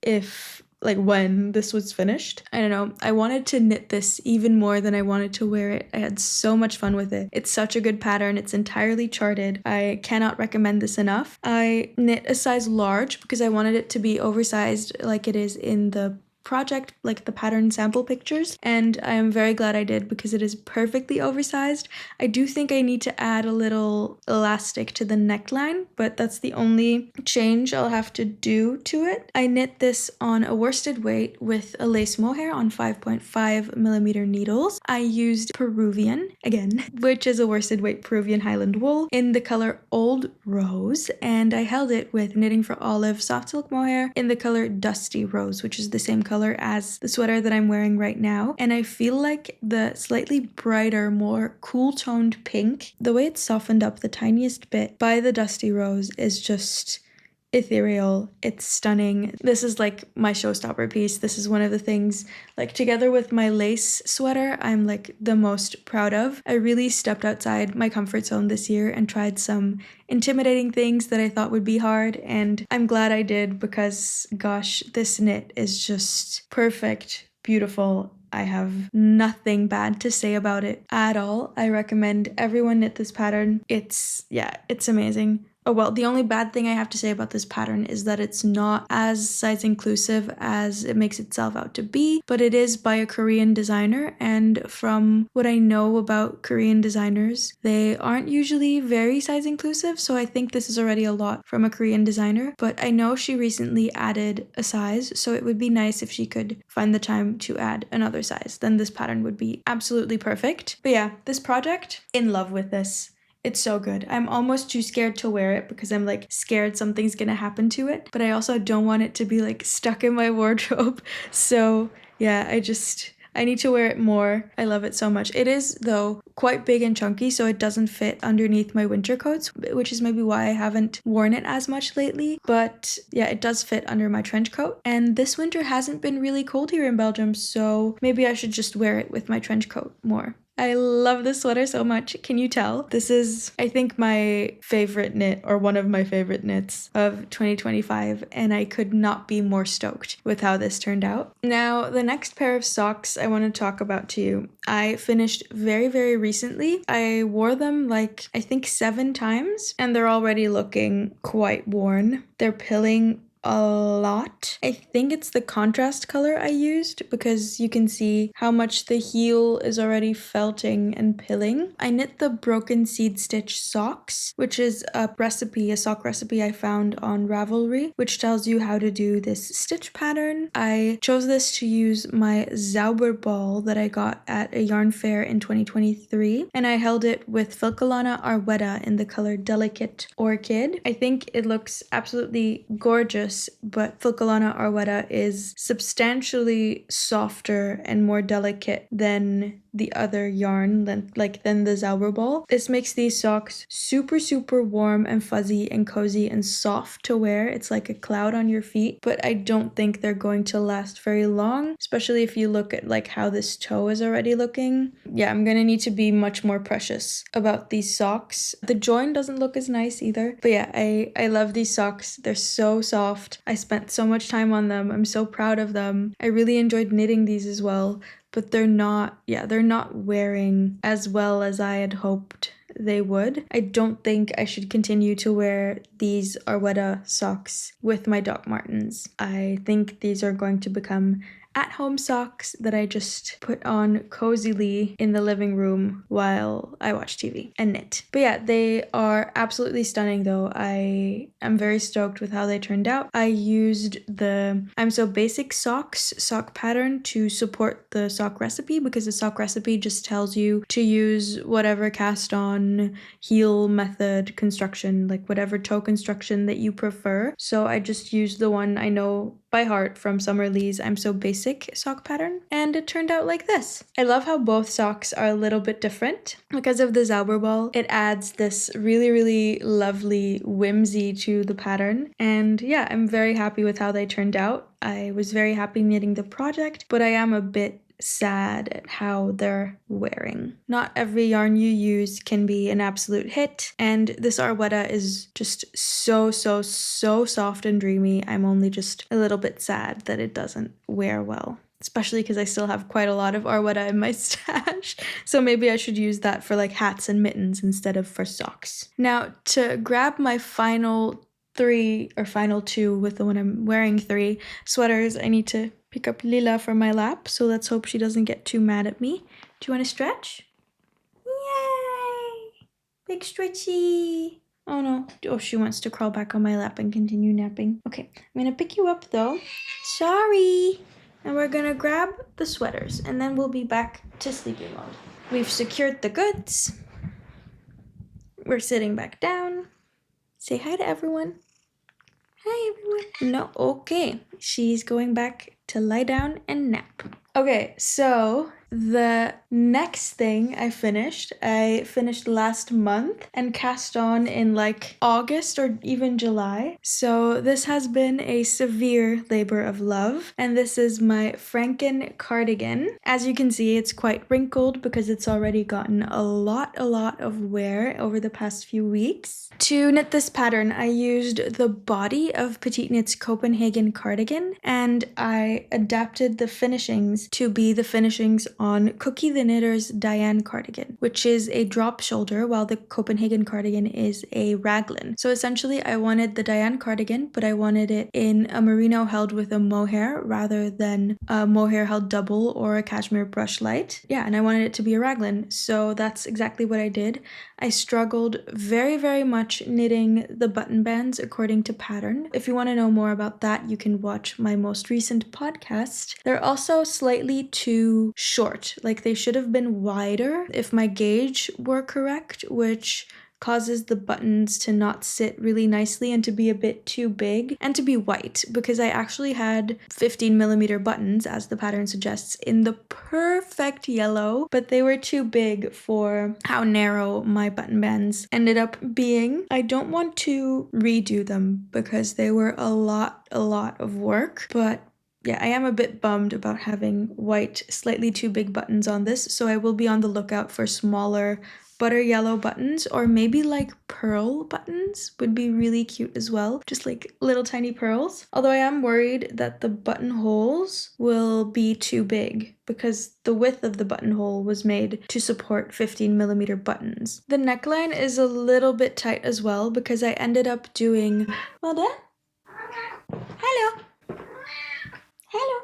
when this was finished. I don't know. I wanted to knit this even more than I wanted to wear it. I had so much fun with it. It's such a good pattern. It's entirely charted. I cannot recommend this enough. I knit a size large because I wanted it to be oversized like it is in the project, like the pattern sample pictures, and I am very glad I did because it is perfectly oversized. I do think I need to add a little elastic to the neckline, but that's the only change I'll have to do to it. I knit this on a worsted weight with a lace mohair on 5.5mm needles. I used Peruvian, again, which is a worsted weight Peruvian Highland wool in the color Old Rose, and I held it with Knitting for Olive soft silk mohair in the color Dusty Rose, which is the same color as the sweater that I'm wearing right now. And I feel like the slightly brighter, more cool toned pink, the way it's softened up the tiniest bit by the Dusty Rose is just ethereal. It's stunning. This is like my showstopper piece. This is one of the things, like, together with my lace sweater, I'm like the most proud of. I really stepped outside my comfort zone this year and tried some intimidating things that I thought would be hard, and I'm glad I did because gosh, this knit is just perfect, beautiful. I have nothing bad to say about it at all. I recommend everyone knit this pattern. It's amazing. Oh well, the only bad thing I have to say about this pattern is that it's not as size inclusive as it makes itself out to be, but it is by a Korean designer, and from what I know about Korean designers, they aren't usually very size inclusive, so I think this is already a lot from a Korean designer, but I know she recently added a size, so it would be nice if she could find the time to add another size. Then this pattern would be absolutely perfect. But yeah, this project, in love with this. It's so good. I'm almost too scared to wear it because I'm like scared something's gonna happen to it, but I also don't want it to be like stuck in my wardrobe. So yeah, I need to wear it more. I love it so much. It is, though, quite big and chunky, so it doesn't fit underneath my winter coats, which is maybe why I haven't worn it as much lately. But yeah, it does fit under my trench coat. And this winter hasn't been really cold here in Belgium, so maybe I should just wear it with my trench coat more. I love this sweater so much. Can you tell? This is, I think, my favorite knit, or one of my favorite knits of 2025, and I could not be more stoked with how this turned out. Now, the next pair of socks I want to talk about to you, I finished very, very recently. I wore them like, I think 7 times, and they're already looking quite worn. They're pilling a lot. I think it's the contrast color I used because you can see how much the heel is already felting and pilling. I knit the broken seed stitch socks, which is a sock recipe I found on Ravelry, which tells you how to do this stitch pattern. I chose this to use my Zauberball that I got at a yarn fair in 2023, and I held it with Filcolana Arwetta in the color Delicate Orchid. I think it looks absolutely gorgeous, but Filcolana Arwetta is substantially softer and more delicate than the other yarn, than the Zauberball. This makes these socks super, super warm and fuzzy and cozy and soft to wear. It's like a cloud on your feet, but I don't think they're going to last very long, especially if you look at like how this toe is already looking. Yeah, I'm gonna need to be much more precious about these socks. The join doesn't look as nice either, but yeah, I love these socks. They're so soft. I spent so much time on them. I'm so proud of them. I really enjoyed knitting these as well, but they're not wearing as well as I had hoped they would. I don't think I should continue to wear these Arwetta socks with my Doc Martens. I think these are going to become at-home socks that I just put on cozily in the living room while I watch TV and knit. But yeah, they are absolutely stunning though. I am very stoked with how they turned out. I used the I'm So Basic Socks sock pattern to support the sock recipe because the sock recipe just tells you to use whatever cast on heel method construction, like whatever toe construction that you prefer. So I just used the one I know by heart from Summer Lee's I'm So Basic sock pattern, and it turned out like this. I love how both socks are a little bit different. Because of the Zauberball, it adds this really, really lovely whimsy to the pattern, and yeah, I'm very happy with how they turned out. I was very happy knitting the project, but I am a bit sad at how they're wearing. Not every yarn you use can be an absolute hit, and this Arwetta is just so soft and dreamy. I'm only just a little bit sad that it doesn't wear well, especially because I still have quite a lot of Arwetta in my stash, so maybe I should use that for like hats and mittens instead of for socks. Now, to grab my final two with the one I'm wearing 3 sweaters, I need to pick up Lila from my lap, so let's hope she doesn't get too mad at me. Do you want to stretch? Yay! Big stretchy! Oh no. Oh, she wants to crawl back on my lap and continue napping. Okay, I'm gonna pick you up though. Sorry! And we're gonna grab the sweaters, and then we'll be back to sleeping mode. We've secured the goods. We're sitting back down. Say hi to everyone. Hi everyone. No, okay. She's going back to lie down and nap. Okay, so the next thing I finished last month and cast on in like August or even July. So this has been a severe labor of love, and this is my Franken cardigan. As you can see, it's quite wrinkled because it's already gotten a lot of wear over the past few weeks. To knit this pattern, I used the body of Petite Knit's Copenhagen cardigan, and I adapted the finishings to be the finishings on Cookie the Knitter's Diane cardigan, which is a drop shoulder, while the Copenhagen cardigan is a raglan. So essentially I wanted the Diane cardigan, but I wanted it in a merino held with a mohair rather than a mohair held double or a cashmere brush light. Yeah, and I wanted it to be a raglan, so that's exactly what I did. I struggled very much knitting the button bands according to pattern. If you want to know more about that, you can watch my most recent podcast. They're also slightly too short, like they should have been wider if my gauge were correct, which causes the buttons to not sit really nicely and to be a bit too big and to be white, because I actually had 15mm buttons, as the pattern suggests, in the perfect yellow, but they were too big for how narrow my button bands ended up being. I don't want to redo them because they were a lot of work, but yeah, I am a bit bummed about having white, slightly too big buttons on this, so I will be on the lookout for smaller butter yellow buttons, or maybe like pearl buttons would be really cute as well, just like little tiny pearls. Although I am worried that the buttonholes will be too big because the width of the buttonhole was made to support 15mm buttons. The neckline is a little bit tight as well because I ended up doing... Well done? Hello. Hello.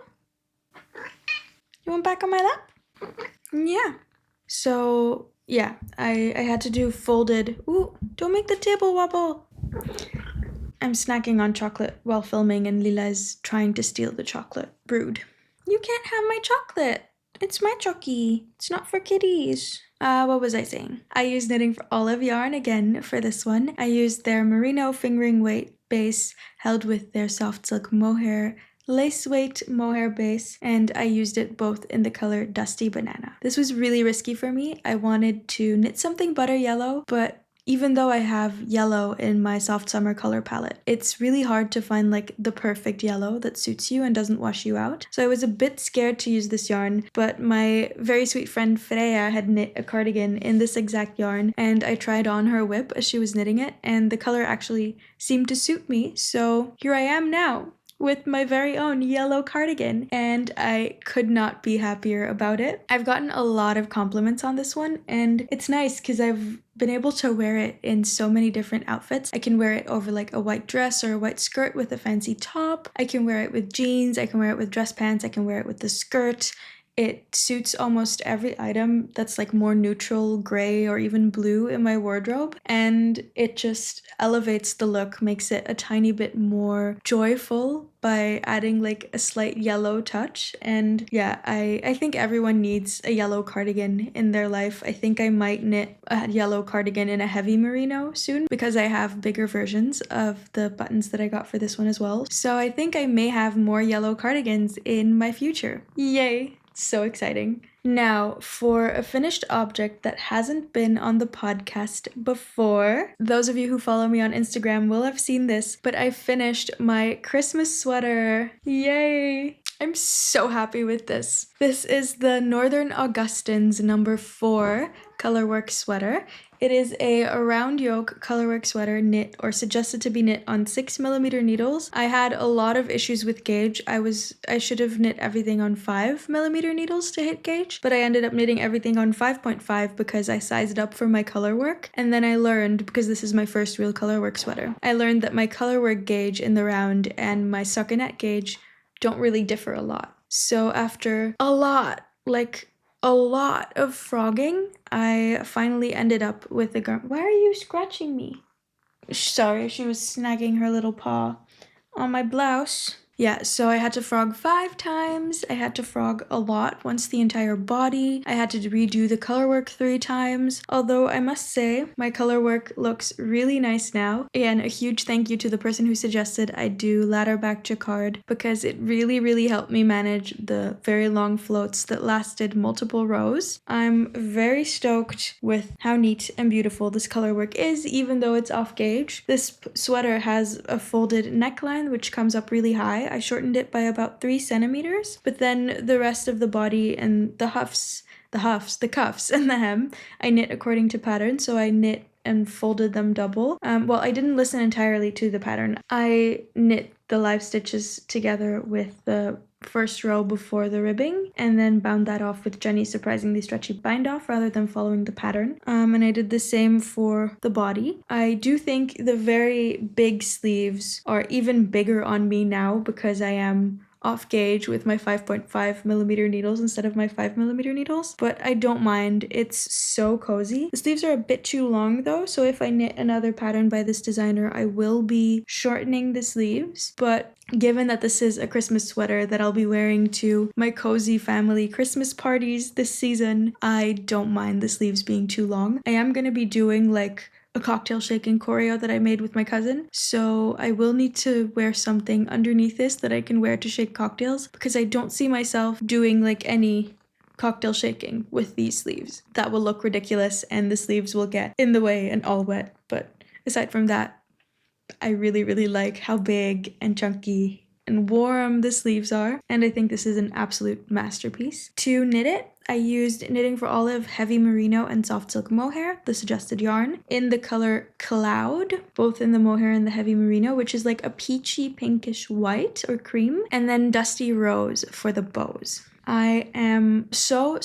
You want back on my lap? Yeah. So yeah, I had to do folded... Ooh, don't make the table wobble! I'm snacking on chocolate while filming, and Lila is trying to steal the chocolate. Rude. You can't have my chocolate! It's my chocky. It's not for kitties. What was I saying? I used Knitting for Olive yarn again for this one. I used their merino fingering weight base held with their soft silk mohair lace weight mohair base, and I used it both in the color Dusty Banana. This was really risky for me. I wanted to knit something butter yellow, but even though I have yellow in my soft summer color palette, it's really hard to find like the perfect yellow that suits you and doesn't wash you out. So I was a bit scared to use this yarn, but my very sweet friend Freya had knit a cardigan in this exact yarn, and I tried on her whip as she was knitting it, and the color actually seemed to suit me. So here I am now with my very own yellow cardigan, and I could not be happier about it. I've gotten a lot of compliments on this one, and it's nice because I've been able to wear it in so many different outfits. I can wear it over like a white dress or a white skirt with a fancy top. I can wear it with jeans. I can wear it with dress pants. I can wear it with the skirt. It suits almost every item that's like more neutral gray or even blue in my wardrobe, and it just elevates the look, makes it a tiny bit more joyful by adding like a slight yellow touch. And yeah, I think everyone needs a yellow cardigan in their life. I think I might knit a yellow cardigan in a heavy merino soon because I have bigger versions of the buttons that I got for this one as well. So I think I may have more yellow cardigans in my future. Yay! So exciting. Now, for a finished object that hasn't been on the podcast before, those of you who follow me on Instagram will have seen this, but I finished my Christmas sweater. Yay! I'm so happy with this. This is the Northern Augustins number 4 colorwork sweater. It is a round yoke colorwork sweater knit or suggested to be knit on 6mm needles. I had a lot of issues with gauge. I should have knit everything on 5mm needles to hit gauge, but I ended up knitting everything on 5.5 because I sized up for my colorwork. And then I learned, because this is my first real colorwork sweater, I learned that my colorwork gauge in the round and my stockinette gauge don't really differ a lot. So after a lot of frogging, I finally ended up with a garment. Why are you scratching me? Sorry, she was snagging her little paw on my blouse. Yeah, so I had to frog 5 times. I had to frog a lot, once the entire body. I had to redo the colorwork 3 times. Although I must say, my colorwork looks really nice now. Again, a huge thank you to the person who suggested I do ladder back jacquard because it really, really helped me manage the very long floats that lasted multiple rows. I'm very stoked with how neat and beautiful this colorwork is, even though it's off gauge. This sweater has a folded neckline, which comes up really high. I shortened it by about 3 centimeters, but then the rest of the body and the cuffs and the hem, I knit according to pattern. So I knit and folded them double. Well, I didn't listen entirely to the pattern. I knit the live stitches together with the first row before the ribbing and then bound that off with Jenny's surprisingly stretchy bind off rather than following the pattern. And I did the same for the body. I do think the very big sleeves are even bigger on me now because I am off gauge with my 5.5mm needles instead of my 5mm needles, but I don't mind. It's so cozy. The sleeves are a bit too long though, so if I knit another pattern by this designer, I will be shortening the sleeves, but given that this is a Christmas sweater that I'll be wearing to my cozy family Christmas parties this season, I don't mind the sleeves being too long. I am going to be doing like a cocktail shaking choreo that I made with my cousin, so I will need to wear something underneath this that I can wear to shake cocktails because I don't see myself doing like any cocktail shaking with these sleeves. That will look ridiculous and the sleeves will get in the way and all wet, but aside from that, I really, really like how big and chunky and warm the sleeves are, and I think this is an absolute masterpiece. To knit it, I used Knitting for Olive Heavy Merino and Soft Silk Mohair, the suggested yarn, in the color Cloud, both in the mohair and the heavy merino, which is like a peachy pinkish white or cream, and then Dusty Rose for the bows. I am so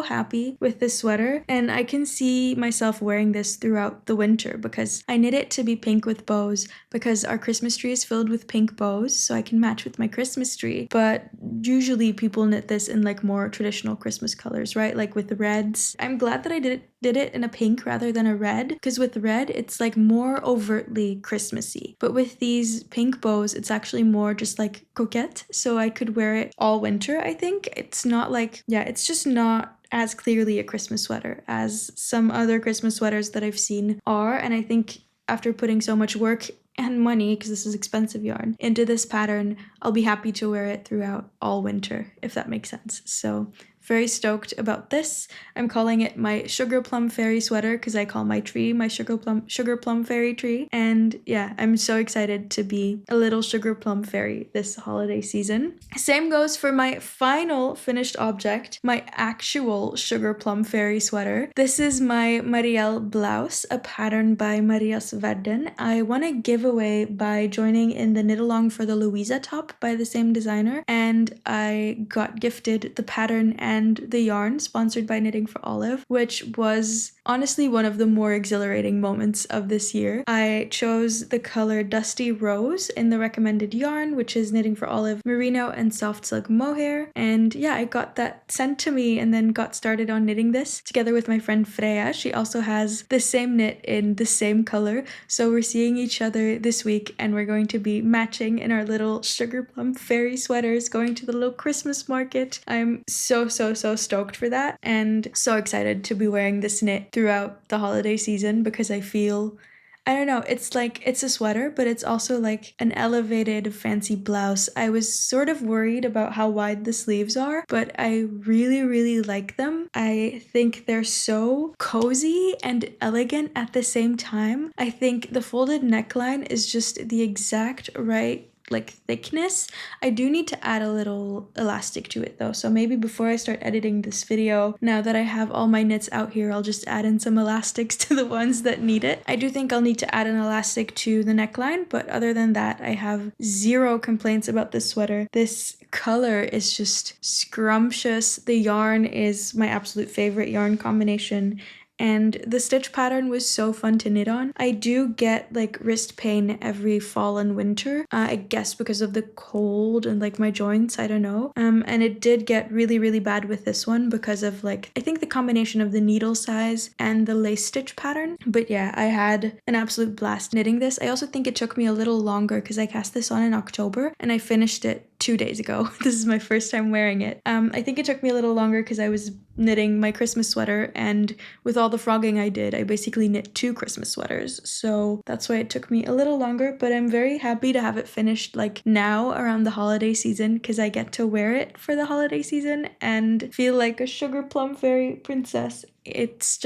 happy with this sweater, and I can see myself wearing this throughout the winter because I knit it to be pink with bows because our Christmas tree is filled with pink bows, so I can match with my Christmas tree. But usually people knit this in like more traditional Christmas colors, right? Like with reds. I'm glad that I did it in a pink rather than a red, because with red it's like more overtly Christmassy, but with these pink bows it's actually more just like coquette, so I could wear it all winter. I think it's not like, yeah, it's just not as clearly a Christmas sweater as some other Christmas sweaters that I've seen are, and I think after putting so much work and money, because this is expensive yarn, into this pattern, I'll be happy to wear it throughout all winter, if that makes sense. So very stoked about this. I'm calling it my Sugar Plum Fairy sweater because I call my tree my Sugar Plum Fairy tree. And yeah, I'm so excited to be a little Sugar Plum Fairy this holiday season. Same goes for my final finished object, my actual Sugar Plum Fairy sweater. This is my Marielle blouse, a pattern by Maria Svedden. I won a giveaway by joining in the knit along for the Louisa top by the same designer, and I got gifted the pattern and the yarn sponsored by Knitting for Olive, which was honestly one of the more exhilarating moments of this year. I chose the color Dusty Rose in the recommended yarn, which is Knitting for Olive Merino and Soft Silk Mohair. And yeah, I got that sent to me and then got started on knitting this together with my friend Freya. She also has the same knit in the same color. So we're seeing each other this week and we're going to be matching in our little sugar plum fairy sweaters going to the little Christmas market. I'm so stoked for that and so excited to be wearing this knit throughout the holiday season because I feel, I don't know, it's like, it's a sweater, but it's also like an elevated fancy blouse. I was sort of worried about how wide the sleeves are, but I really like them. I think they're so cozy and elegant at the same time. I think the folded neckline is just the exact right like thickness. I do need to add a little elastic to it though, so maybe before I start editing this video, now that I have all my knits out here, I'll just add in some elastics to the ones that need it. I do think I'll need to add an elastic to the neckline, but other than that, I have zero complaints about this sweater. This color is just scrumptious. The yarn is my absolute favorite yarn combination. And the stitch pattern was so fun to knit on. I do get like wrist pain every fall and winter, I guess because of the cold and like my joints, I don't know. And it did get really bad with this one because of like, I think the combination of the needle size and the lace stitch pattern. But yeah, I had an absolute blast knitting this. I also think it took me a little longer because I cast this on in October and I finished it 2 days ago. This is my first time wearing it. I think it took me a little longer because I was knitting my Christmas sweater, and with all the frogging I did, I basically knit 2 Christmas sweaters. So that's why it took me a little longer, but I'm very happy to have it finished like now around the holiday season because I get to wear it for the holiday season and feel like a sugar plum fairy princess. It's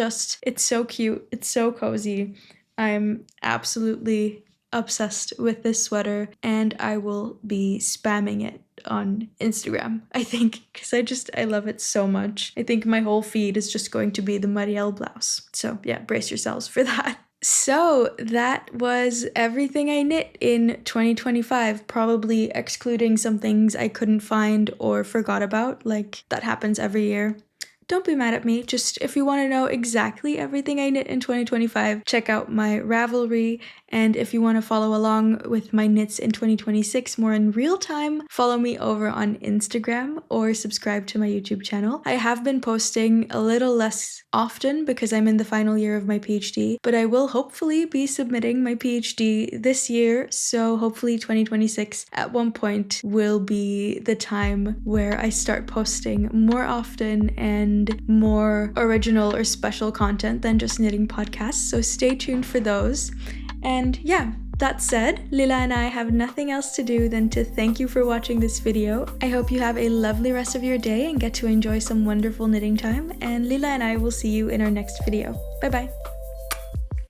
so cute. It's so cozy. I'm absolutely obsessed with this sweater and I will be spamming it on Instagram, I think, because I love it so much. I think my whole feed is just going to be the Marielle blouse. So yeah, brace yourselves for that. So that was everything I knit in 2025, probably excluding some things I couldn't find or forgot about, like that happens every year. Don't be mad at me, just if you want to know exactly everything I knit in 2025, check out my Ravelry, and if you want to follow along with my knits in 2026 more in real time, follow me over on Instagram or subscribe to my YouTube channel. I have been posting a little less often because I'm in the final year of my PhD, but I will hopefully be submitting my PhD this year, so hopefully 2026 at one point will be the time where I start posting more often and more original or special content than just knitting podcasts, so stay tuned for those. And yeah, that said, Lila and I have nothing else to do than to thank you for watching this video. I hope you have a lovely rest of your day and get to enjoy some wonderful knitting time, and Lila and I will see you in our next video. Bye bye!